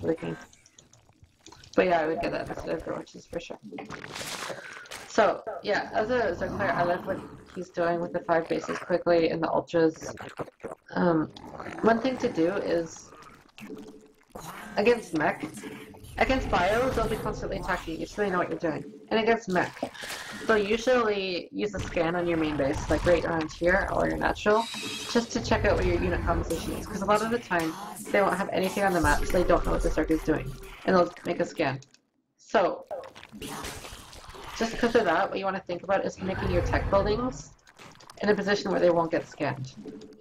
for the game. But yeah, I would get that instead of Roaches for sure. So yeah, as a Zerg player, I love what he's doing with the 5 bases quickly and the ultras. One thing to do is against mech. Against bio, they'll be constantly attacking you, so they know what you're doing. And against mech, they'll usually use a scan on your main base, like right around here, or your natural, just to check out what your unit composition is. Because a lot of the time, they won't have anything on the map, so they don't know what the Zerg is doing. And they'll make a scan. So, just because of that, what you want to think about is making your tech buildings in a position where they won't get scanned.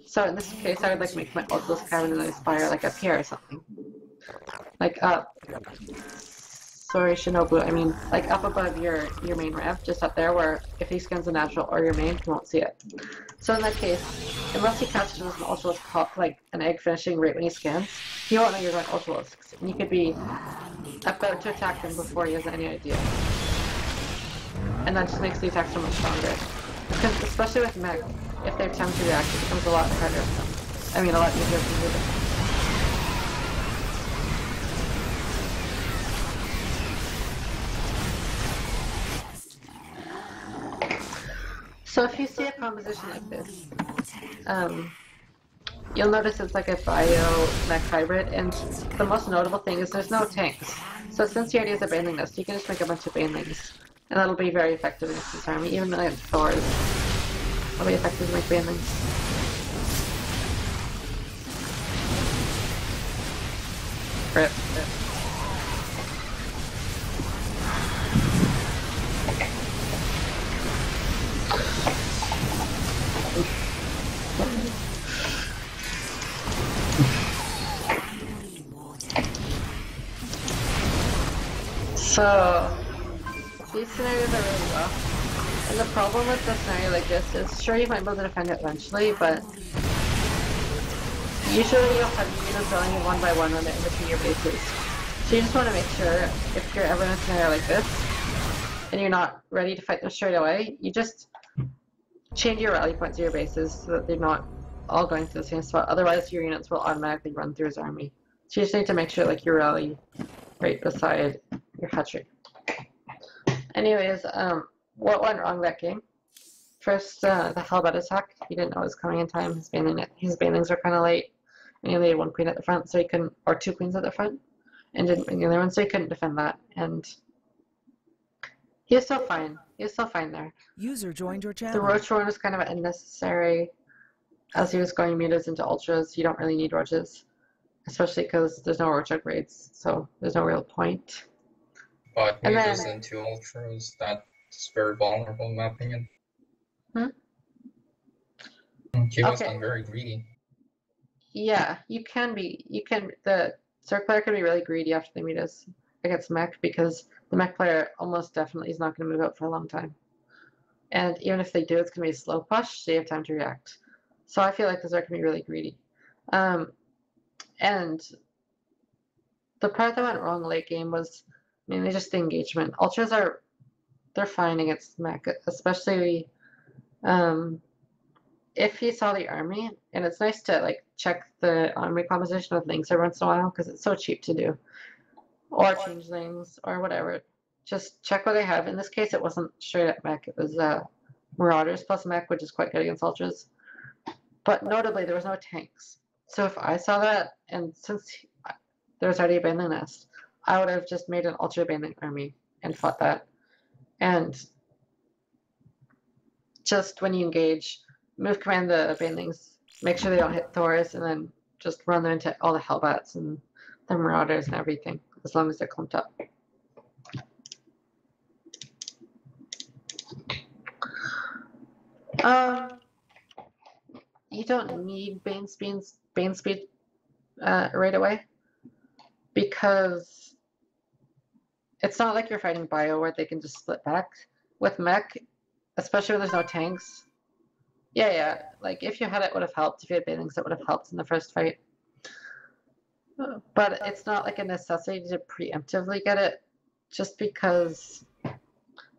So in this case, I would like to make my ultless cabin and nice fire like up here or something. Like up. Sorry, Shinobu. I mean, like up above your main ramp, just up there, where if he scans a natural or your main, you won't see it. So in that case, unless he catches an ultralisk, like an egg finishing right when he scans, he won't know you're going ultralisks, and you could be about to attack him before he has any idea. And that just makes the attack so much stronger. Because especially with mech, if they have time to react, it becomes a lot harder. I mean, a lot easier to do them. So if you see a composition like this, you'll notice it's like a bio-mech hybrid, and the most notable thing is there's no tanks. So since he already has a Baneling nest, you can just make a bunch of Banelings, and that'll be very effective against this army, even against Thors. It'll be effective to make Banelings. Rip. So, these scenarios are really rough, and the problem with a scenario like this is, sure you might be able to defend it eventually, but usually you'll have units going in one by one when they're in between your bases. So you just want to make sure, if you're ever in a scenario like this, and you're not ready to fight them straight away, you just change your rally points of your bases so that they're not all going to the same spot, otherwise your units will automatically run through his army. So you just need to make sure like you rally right beside your hatchery. Anyways, what went wrong that game? First, the Hellbat attack. He didn't know it was coming in time. His banelings were kind of late, and he only had 1 queen at the front, so he couldn't, or 2 queens at the front, and didn't bring the other one, so he couldn't defend that. And he was still fine. He was still fine there. User joined your channel. The Roach Run was kind of unnecessary. As he was going mutas into ultras, you don't really need roaches, especially because there's no roach upgrades, so there's no real point. But mutas into ultras, that's very vulnerable in my opinion. He was very greedy. Yeah, you can be. The Zerg player can be really greedy after the mutas against mech, because the mech player almost definitely is not going to move out for a long time. And even if they do, it's going to be a slow push, so you have time to react. So I feel like the Zerg can be really greedy. And the part that went wrong late game was mainly just the engagement. Ultras they're fine against mech, especially if you saw the army, and it's nice to like check the army composition with links every once in a while because it's so cheap to do, or changelings or whatever. Just check what they have. In this case, it wasn't straight up mech; it was Marauders plus mech, which is quite good against ultras. But notably, there was no tanks. So if I saw that, and since there was already a Baneling nest, I would have just made an ultra Baneling army and fought that. And just when you engage, move command the Banelings, make sure they don't hit Thors, and then just run them into all the Hellbats and the Marauders and everything, as long as they're clumped up. You don't need Bane speed right away, because it's not like you're fighting bio where they can just split back. With mech, especially when there's no tanks, yeah, like if you had it, would have helped. If you had Banelings, that would have helped in the first fight. But it's not like a necessity to preemptively get it, just because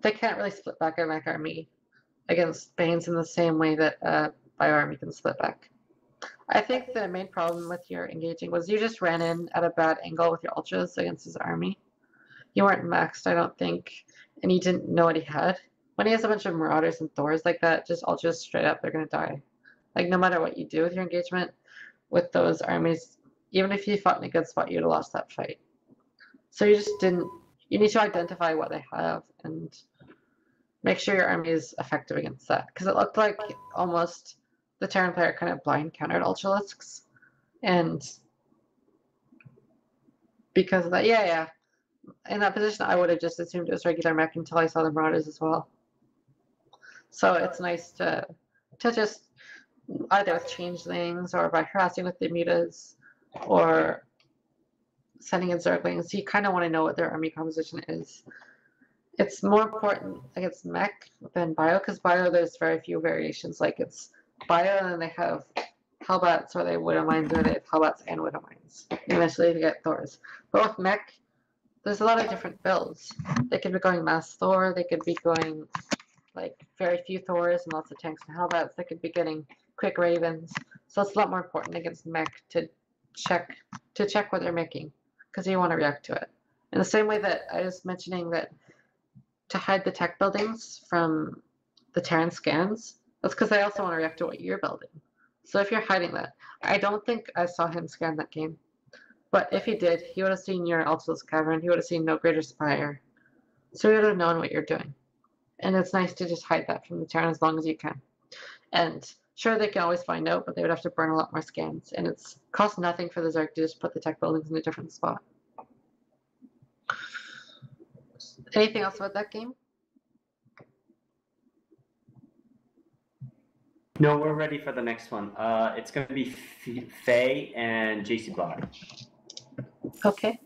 they can't really split back a mech army against Banes in the same way that bio army can split back. I think the main problem with your engaging was you just ran in at a bad angle with your ultras against his army. You weren't maxed, I don't think, and you didn't know what he had. When he has a bunch of Marauders and Thors like that, just ultras straight up, they're gonna die. Like, no matter what you do with your engagement with those armies, even if you fought in a good spot, you'd have lost that fight. So you just didn't. You need to identify what they have and make sure your army is effective against that. Because it looked like almost the Terran player kind of blind countered Ultralisks. And because of that, yeah. In that position, I would have just assumed it was regular mech until I saw the Marauders as well. So it's nice to just either with changelings or by harassing with the mutas or sending in zerglings. You kind of want to know what their army composition is. It's more important against mech than bio, because bio there's very few variations. Like it's bio and then they have Hellbats or they Widowmines or they have Hellbats and Widowmines. Eventually they get Thors. But with mech, there's a lot of different builds. They could be going mass Thor, they could be going like very few Thors and lots of tanks and Hellbats. They could be getting quick Ravens. So it's a lot more important against mech to check what they're making, because you want to react to it. In the same way that I was mentioning that to hide the tech buildings from the Terran scans, that's because I also want to react to what you're building. So if you're hiding that, I don't think I saw him scan that game. But if he did, he would have seen your Ultimus Cavern, he would have seen no greater spire. So he would have known what you're doing. And it's nice to just hide that from the Terran as long as you can. And sure, they can always find out, but they would have to burn a lot more scans. And it's cost nothing for the Zerg to just put the tech buildings in a different spot. Anything else about that game? No, we're ready for the next one. It's going to be Faye and JC Block. Okay.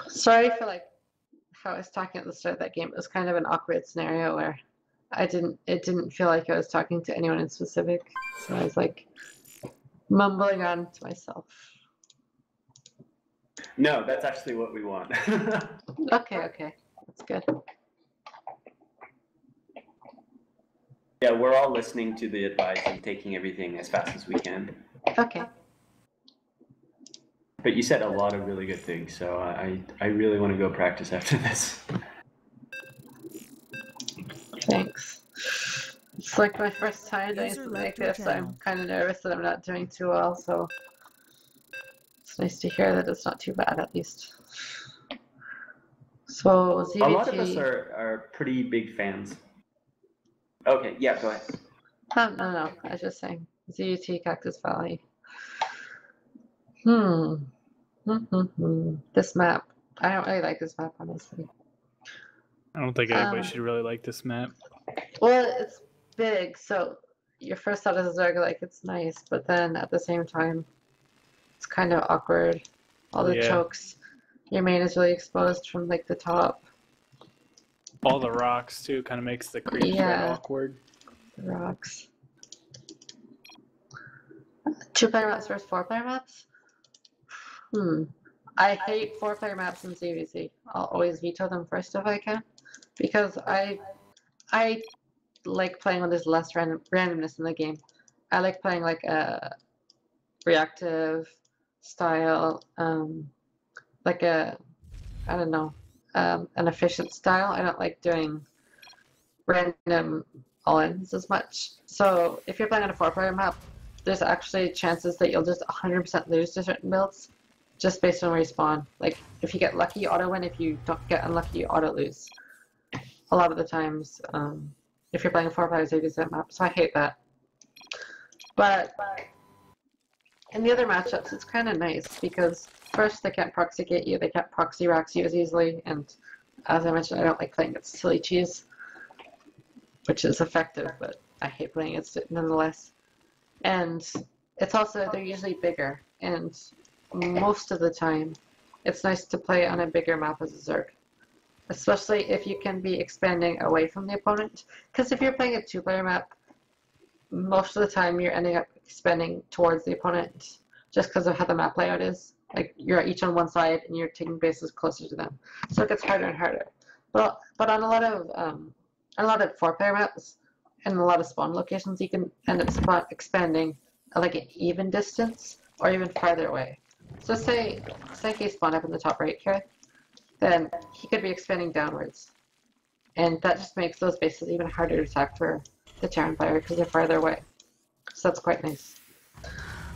Sorry for like how I was talking at the start of that game. It was kind of an awkward scenario where it didn't feel like I was talking to anyone in specific. So I was like mumbling on to myself. No, that's actually what we want. Okay. That's good. Yeah, we're all listening to the advice and taking everything as fast as we can. Okay. But you said a lot of really good things, so I really want to go practice after this. Thanks. It's like my first time doing something like this. I'm kind of nervous that I'm not doing too well, so it's nice to hear that it's not too bad at least. So ZVT... A lot of us are pretty big fans. Okay, yeah, go ahead. No, I was just saying. ZVT Cactus Valley. This map. I don't really like this map, honestly. I don't think anybody should really like this map. Well, it's big, so your first thought is Zerg, like, it's nice, but then at the same time, it's kind of awkward. All the chokes. Your main is really exposed from, like, the top. All the rocks, too, kind of makes the creep very awkward. The rocks. 2-player maps versus 4-player maps? I hate 4-player maps in ZVZ. I'll always veto them first if I can, because I like playing when there's less randomness in the game. I like playing like a reactive style, like a, I don't know, an efficient style. I don't like doing random all-ins as much. So if you're playing on a 4-player map, there's actually chances that you'll just 100% lose to certain builds just based on where you spawn. Like, if you get lucky, you auto-win. If you don't get unlucky, you auto-lose. A lot of the times, if you're playing a 4-player ZVZ map, so I hate that. But in the other matchups, it's kind of nice because first, they can't proxy gate you, they can't proxy rax you as easily, and as I mentioned, I don't like playing against silly cheese, which is effective, but I hate playing against it nonetheless. And it's also, they're usually bigger, and most of the time, it's nice to play on a bigger map as a Zerg. Especially if you can be expanding away from the opponent. Because if you're playing a 2-player map, most of the time you're ending up expanding towards the opponent just because of how the map layout is. Like, you're each on one side and you're taking bases closer to them. So it gets harder and harder. But on a lot of 4-player maps, in a lot of spawn locations, you can end up expanding at like an even distance or even farther away. So say he spawned up in the top right here, then he could be expanding downwards. And that just makes those bases even harder to attack for the Terran player because they're farther away. So that's quite nice.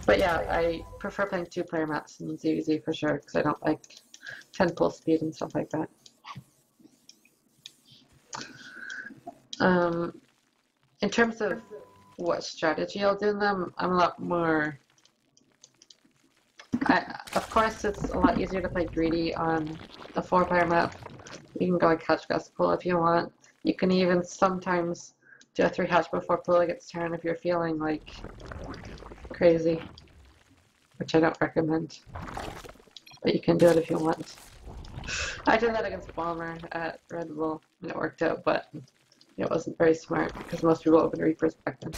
But yeah, I prefer playing 2-player maps in ZVZ for sure because I don't like 10 pull speed and stuff like that. In terms of what strategy I'll do in them, I'm a lot more... of course, it's a lot easier to play greedy on a 4-player map. You can go like hatch gas pull if you want. You can even sometimes do a 3 hatch before pull against Terran if you're feeling like crazy, which I don't recommend. But you can do it if you want. I did that against Bomber at Red Bull and it worked out, but it wasn't very smart because most people open Reapers back then.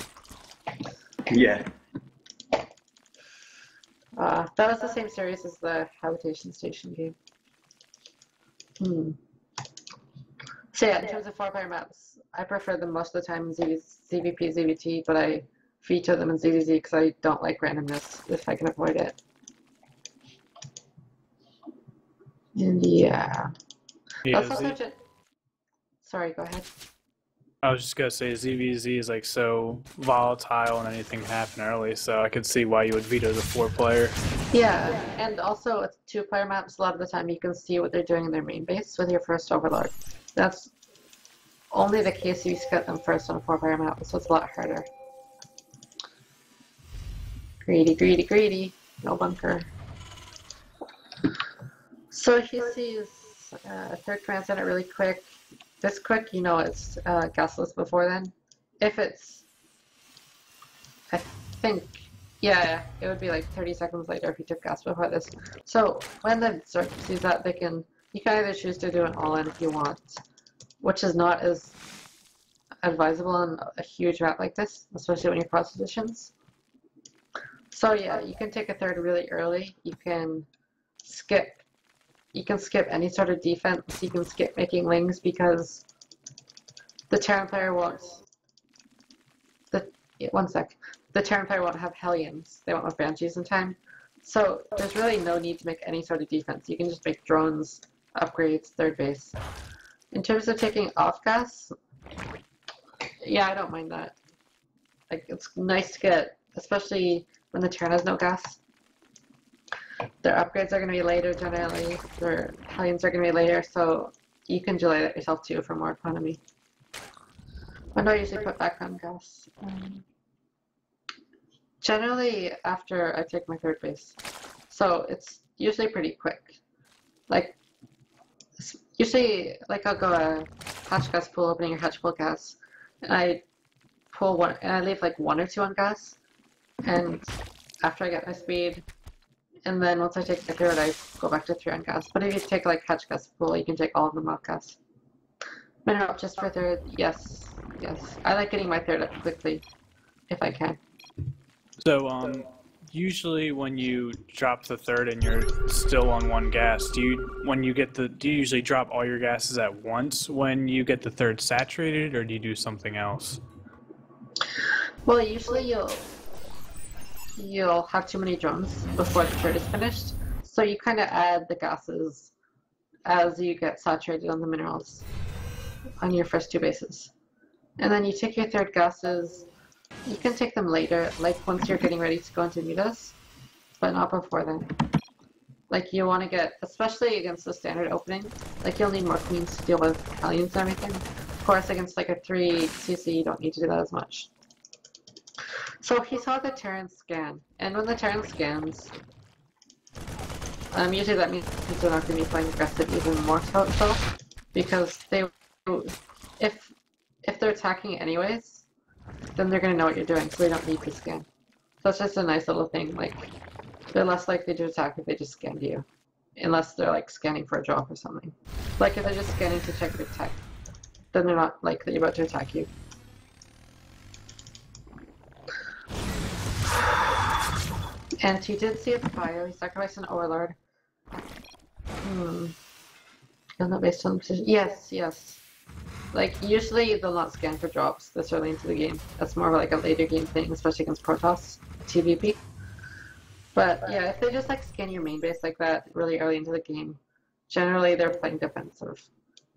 Yeah. That was the same series as the Habitation Station game. So yeah, in terms of 4-player maps, I prefer them most of the time in ZVP, ZVT, but I feature them in ZVZ because I don't like randomness if I can avoid it. And yeah. Sorry, go ahead. I was just gonna say ZVZ is like so volatile and anything can happen early, so I could see why you would veto the 4-player. Yeah, and also with 2-player maps, a lot of the time you can see what they're doing in their main base with your first Overlord. That's only the case if you get them first on a 4-player map, so it's a lot harder. Greedy, greedy, greedy. No bunker. So he sees third command center really quick. This quick, you know it's gasless before then. If it's, I think, yeah, it would be like 30 seconds later if you took gas before this. So when the Zerg sees that, you can either choose to do an all-in if you want, which is not as advisable on a huge map like this, especially when you're cross positions. So yeah, you can take a third really early. You can skip any sort of defense. You can skip making lings because the Terran player won't. The Terran player won't have Hellions. They won't have Banshees in time. So there's really no need to make any sort of defense. You can just make drones, upgrades, third base. In terms of taking off gas, yeah, I don't mind that. Like, it's nice to get, especially when the Terran has no gas. Their upgrades are going to be later generally, their Hellions are going to be later, so you can delay that yourself too for more economy. When do I usually put back on gas? Generally after I take my third base. So it's usually pretty quick. Like, usually, like I'll go a hatch gas pool, opening your hatch pool gas, and I pull one, and I leave like 1 or 2 on gas, and after I get my speed, and then once I take the third, I go back to 3 on gas. But if you take like hatch gas pool, you can take all of them off gas. Mineral just for third, yes, yes. I like getting my third up quickly, if I can. So, usually when you drop the third and you're still on 1 gas, do you usually drop all your gases at once when you get the third saturated, or do you do something else? Well, usually you'll have too many drones before the third is finished, so you kind of add the gases as you get saturated on the minerals on your first 2 bases. And then you take your third gases. You can take them later, like once you're getting ready to go into Midas, but not before then. Like, you want to get, especially against the standard opening, like you'll need more queens to deal with Hellions and everything. Of course, against like a 3 CC, you don't need to do that as much. So he saw the Terran scan, and when the Terran scans, usually that means they're not going to be playing aggressive even more so, because if they're attacking anyways, then they're going to know what you're doing, so they don't need to scan. So it's just a nice little thing, like, they're less likely to attack if they just scanned you, unless they're like scanning for a drop or something. Like if they're just scanning to check your tech, then they're not likely about to attack you. And he did see a fire. He sacrificed an Overlord. Isn't that based on the position? Yes, yes. Like, usually they'll not scan for drops this early into the game. That's more of like a later game thing, especially against Protoss, TVP. But yeah, if they just like scan your main base like that really early into the game, generally they're playing defensive.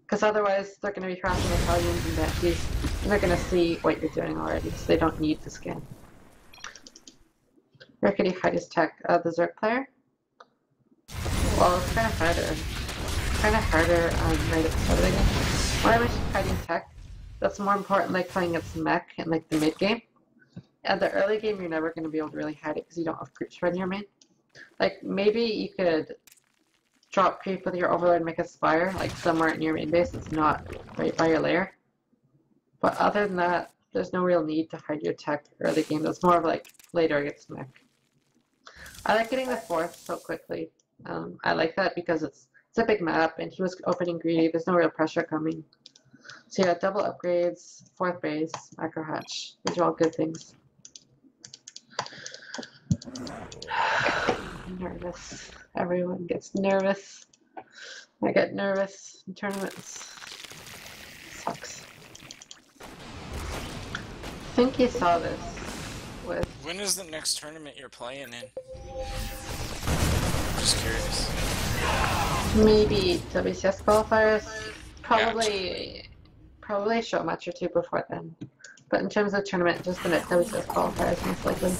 Because otherwise they're going to be crashing Italians and Banshees, and they're going to see what you're doing already, so they don't need to scan. Rickety Heidi's tech, the Zerg player? Well, it's kind of harder. Right at the start of the game. When I mentioned hiding tech, that's more important like playing its mech in like the mid game. At the early game, you're never going to be able to really hide it because you don't have creep spread in your main. Like, maybe you could drop creep with your overlord and make a spire, like somewhere in your main base that's not right by your lair. But other than that, there's no real need to hide your tech early game. That's more of like later against mech. I like getting the 4th so quickly. I like that because it's a big map and he was opening greedy. There's no real pressure coming. So yeah, double upgrades, 4th base, macro hatch. These are all good things. I'm nervous. Everyone gets nervous. I get nervous in tournaments. Sucks. I think you saw this with... When is the next tournament you're playing in? Just curious. Maybe WCS qualifiers. Probably a show match or 2 before then. But in terms of tournament, just the WCS qualifiers most likely.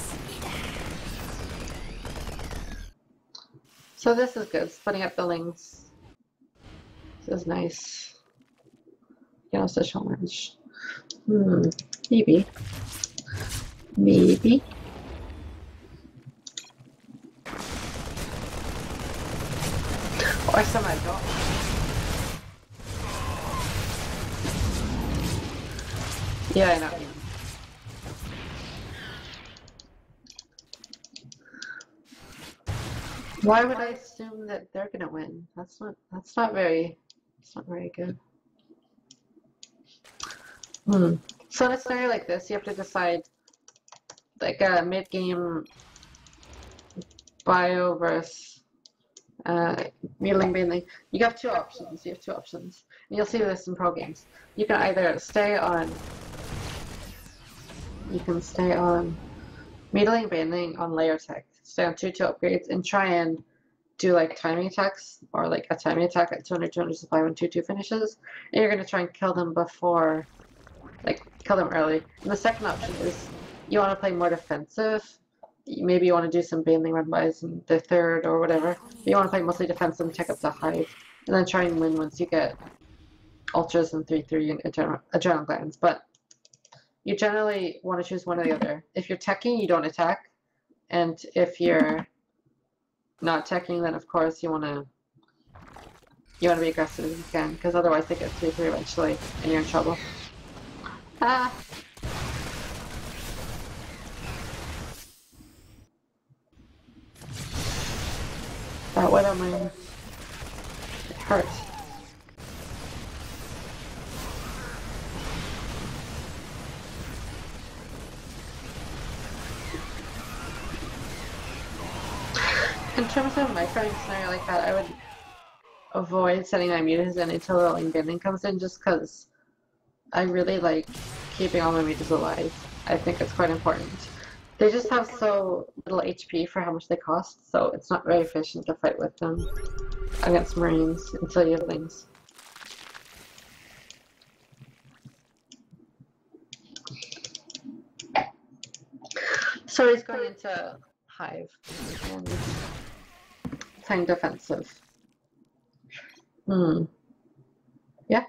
So this is good, splitting up the links. This is nice. You can also show match. Maybe. Maybe. Or some I don't. Yeah, I know. Why would I assume that they're gonna win? That's not very good. So in a scenario like this, you have to decide like a mid-game bio versus needling mainly. You have 2 options. And you'll see this in pro games. You can either stay on needling banding on layer tech. Stay on 2 upgrades and try and do like timing attacks or like a timing attack at 200 supply when 2/2 finishes, and you're gonna try and kill them before, like kill them early. And the second option is you want to play more defensive. Maybe you want to do some banding run bys in the 3rd or whatever. But you want to play mostly defensive and check up the hive, and then try and win once you get ultras and 3/3 and adrenal glands. But you generally want to choose one or the other. If you're teching, you don't attack. And if you're not teching, then of course you want to be aggressive as you can, because otherwise they get 3/3 eventually, and you're in trouble. Ah! That wet on my... It hurt. In terms of my fighting scenario like that, I would avoid setting my mutas in until the lane banding comes in, just because I really like keeping all my mutas alive. I think it's quite important. They just have so little HP for how much they cost, so it's not very efficient to fight with them against Marines until you have lings. So he's going into Hive and playing defensive. Yeah.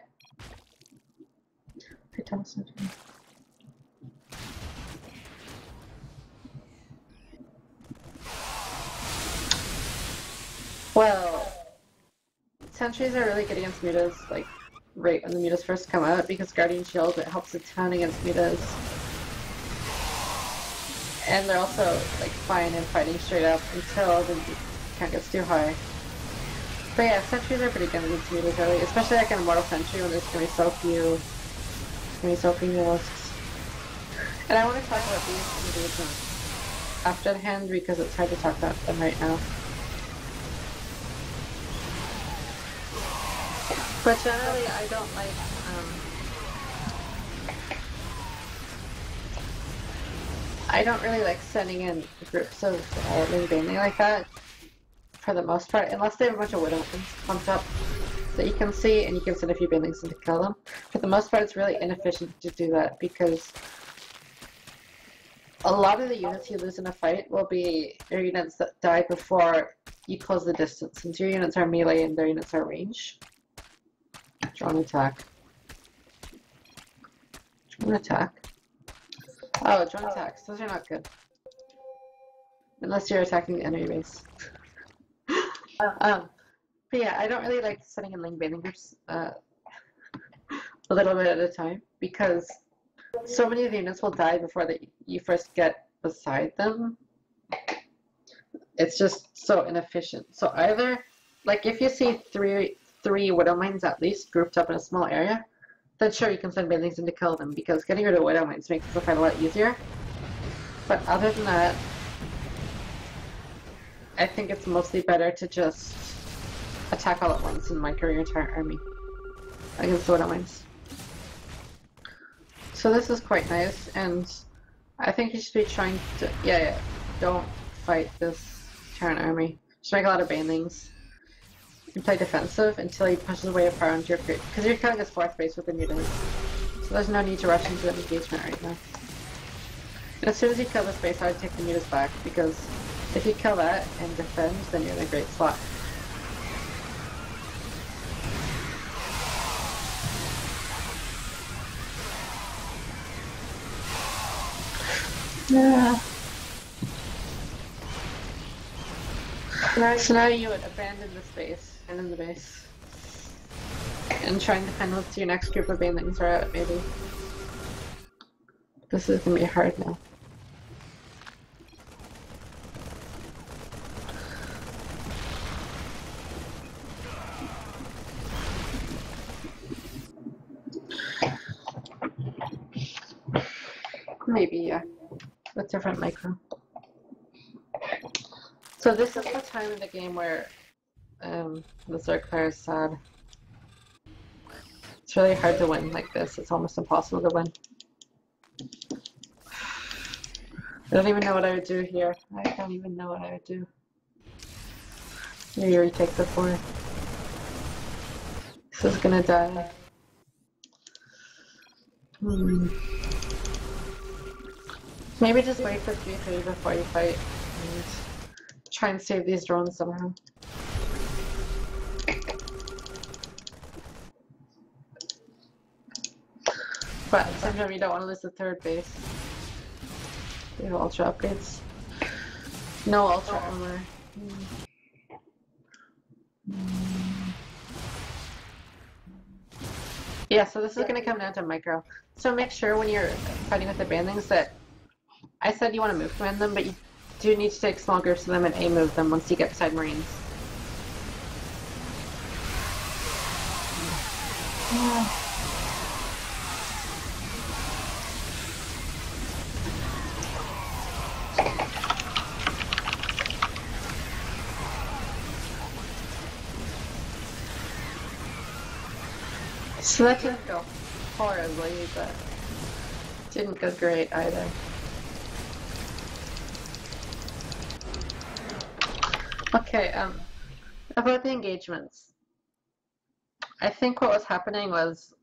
Well, sentries are really good against mutas, like right when the mutas first come out, because Guardian Shield, it helps a ton against mutas. And they're also like fine and fighting straight up until the count gets too high. But yeah, sentries are pretty good against mutas early, especially like an Immortal Sentry when there's gonna be so few mollusks. And I want to talk about these engagements after the hand because it's hard to talk about them right now. But generally, I don't like I don't really like sending in groups of link banding like that, for the most part, unless they have a bunch of widow pumped up that you can see, and you can send a few bandings in to kill them. For the most part, it's really inefficient to do that, because a lot of the units you lose in a fight will be your units that die before you close the distance, since your units are melee and their units are range. Drone attack. Drone attack. Oh, drone attacks. Those are not good. Unless you're attacking the enemy base. But yeah, I don't really like setting in link banding groups a little bit at a time, because so many of the units will die before you first get beside them. It's just so inefficient. So either, like, if you see three widow mines at least grouped up in a small area, then sure, you can send bandings in to kill them, because getting rid of widow mines makes the fight a lot easier. But other than that, I think it's mostly better to just attack all at once and micro your entire army against the widow mines. So this is quite nice, and I think you should be trying to, don't fight this Terran army. Just make a lot of bandings and play defensive until he pushes away a far into your creep, because you're killing his 4th base within your base. So there's no need to rush into an engagement right now. And as soon as you kill this base, I would take the mutas back, because if you kill that and defend, then you're in a great spot. Yeah. So now you would abandon the space and in the base, and try and defend with your next group of bandings are out, maybe. This is gonna be hard now. Maybe, yeah. With different micro. So this is the time in the game where the Zerg player is sad. It's really hard to win like this. It's almost impossible to win. I don't even know what I would do here. I don't even know what I would do. Maybe retake the 4. This is gonna die. Maybe just wait for 3-3 before you fight and try and save these drones somehow. But at the same time, you don't want to lose the 3rd base. We have ultra upgrades. No ultra armor. Yeah, so this is going to come down to micro. So make sure when you're fighting with the bandings that I said you want to move command them, but you do need to take small groups of them and A-move them once you get beside Marines. So that didn't go horribly, but didn't go great either. Okay, about the engagements. I think what was happening was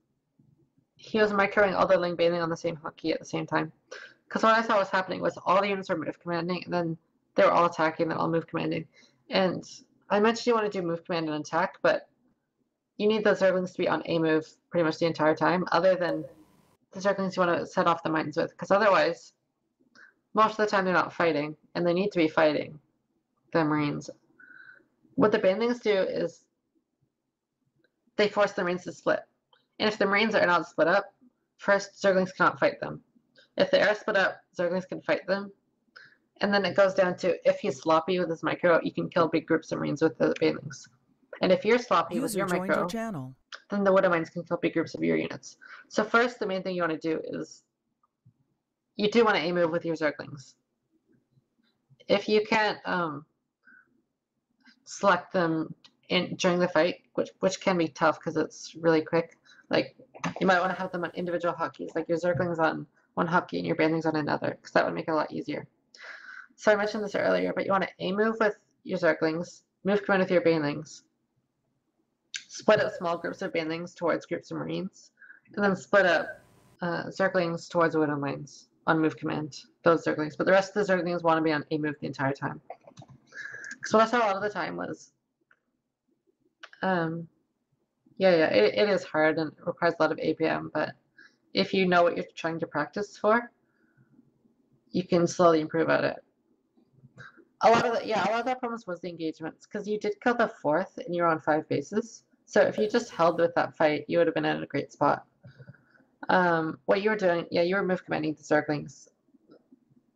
he was microing all the link banding on the same hotkey at the same time. Because what I saw was happening was all the units were move commanding, and then they were all attacking, then all move commanding. And I mentioned you want to do move command and attack, but you need those Zerglings to be on A move pretty much the entire time, other than the Zerglings you want to set off the mines with, because otherwise, most of the time they're not fighting, and they need to be fighting the Marines. What the bandings do is they force the Marines to split. And if the Marines are not split up, first Zerglings cannot fight them. If they are split up, Zerglings can fight them. And then it goes down to if he's sloppy with his micro, you can kill big groups of Marines with the bandings. And if you're sloppy with your micro, then the Widow Mines can kill big groups of your units. So first, the main thing you want to do is you do want to A-move with your Zerglings. If you can't select them during the fight, which can be tough because it's really quick, like you might want to have them on individual hotkeys, like your Zerglings on one hotkey and your banelings on another, because that would make it a lot easier. So I mentioned this earlier, but you want to A move with your Zerglings, move command with your banelings, split up small groups of banelings towards groups of Marines, and then split up Zerglings towards Widow Mines on move command, those Zerglings. But the rest of the Zerglings want to be on A move the entire time. Because what I saw a lot of the time was, it is hard and it requires a lot of APM, but if you know what you're trying to practice for, you can slowly improve at it. A lot of that promise was the engagements, because you did kill the 4th and you're on 5 bases. So if you just held with that fight, you would have been in a great spot. What you were doing, you were move commanding the Zerglings,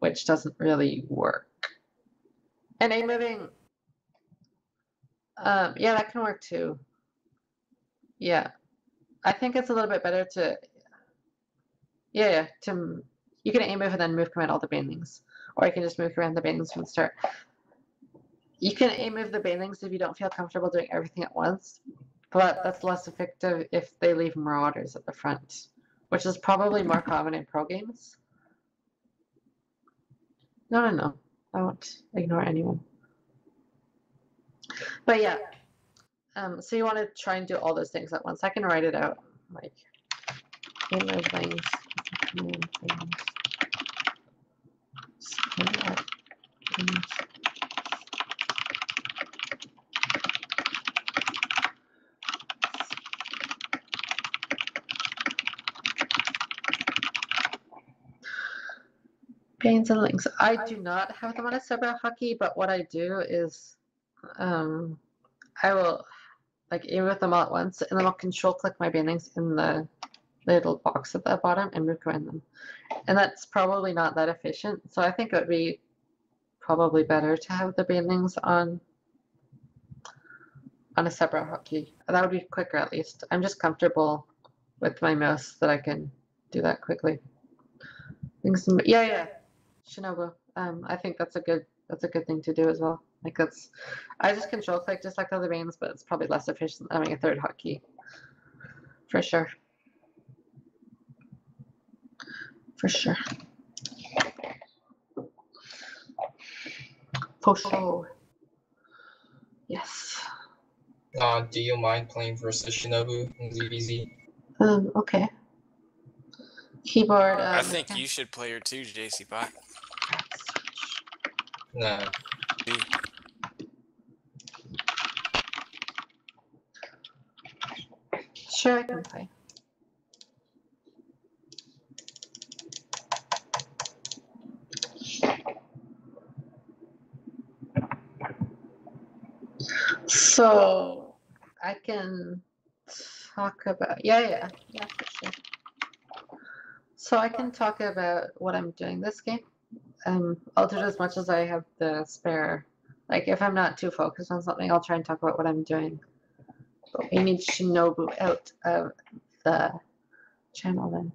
which doesn't really work. And A moving, that can work too. Yeah, I think it's a little bit better to, you can A move and then move command all the banelings. Or you can just move around the banelings from the start. You can A move the banelings if you don't feel comfortable doing everything at once, but that's less effective if they leave marauders at the front, which is probably more common in pro games. No. I won't ignore anyone. But yeah, so you want to try and do all those things at once. I can write it out, like, A move things, command things. Pains and links. I do not have them on a separate hotkey, but what I do is I will aim with them all at once, and then I'll control click my banelings in the little box at the bottom and move command them. And that's probably not that efficient, so I think it would be probably better to have the banelings on a separate hotkey. That would be quicker, at least. I'm just comfortable with my mouse that I can do that quickly. Shinobu. I think that's a good thing to do as well. I just control click just like the other mains, but it's probably less efficient than having a third hotkey. For sure. For sure. For sure. Yes. Do you mind playing versus Shinobu in ZBZ? Okay. Keyboard. I think you should play her too, JC Bot. No. Sure, I can play. So I can talk about for sure. So I can talk about what I'm doing this game. I'll do it as much as I have the spare. Like if I'm not too focused on something, I'll try and talk about what I'm doing. But we need Shinobu out of the channel then.